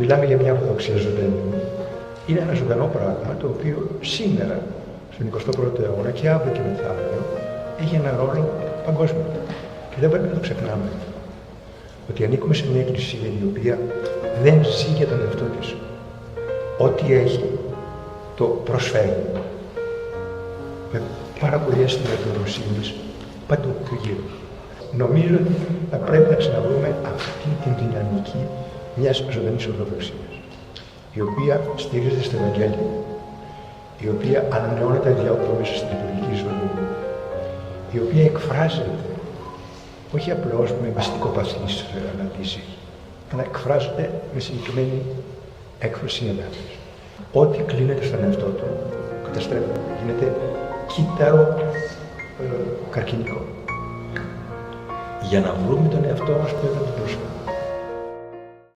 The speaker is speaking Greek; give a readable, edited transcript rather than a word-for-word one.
Μιλάμε για μια ορθοδοξία ζωντανή. Είναι ένα ζωντανό πράγμα το οποίο σήμερα, στον 21ο αιώνα και αύριο και μεθαύριο, έχει ένα ρόλο παγκόσμιο. Και δεν πρέπει να το ξεχνάμε. Ότι ανήκουμε σε μια εκκλησία η οποία δεν ζει για τον εαυτό της. Ό,τι έχει το προσφέρει. Με πάρα πολύ αίσθημα ευγνωμοσύνης παντού του γύρω. Νομίζω ότι θα πρέπει να ξαναβρούμε αυτή την δυναμική μιας ζωντανής ορθοδοξίας, η οποία στηρίζεται στο Ευαγγέλιο, η οποία ανανεώνεται αδιάοπτο μέσα στην λειτουργική ζωή, η οποία εκφράζεται όχι απλώς με μυστικοπαθείς αναλύσεις, αλλά εκφράζεται με συγκεκριμένη έκφραση ενέργειας. Ό,τι κλείνεται στον εαυτό του καταστρέφεται, γίνεται κύτταρο καρκινικό. Για να βρούμε τον εαυτό μας πρέπει να τον προσφέρουμε.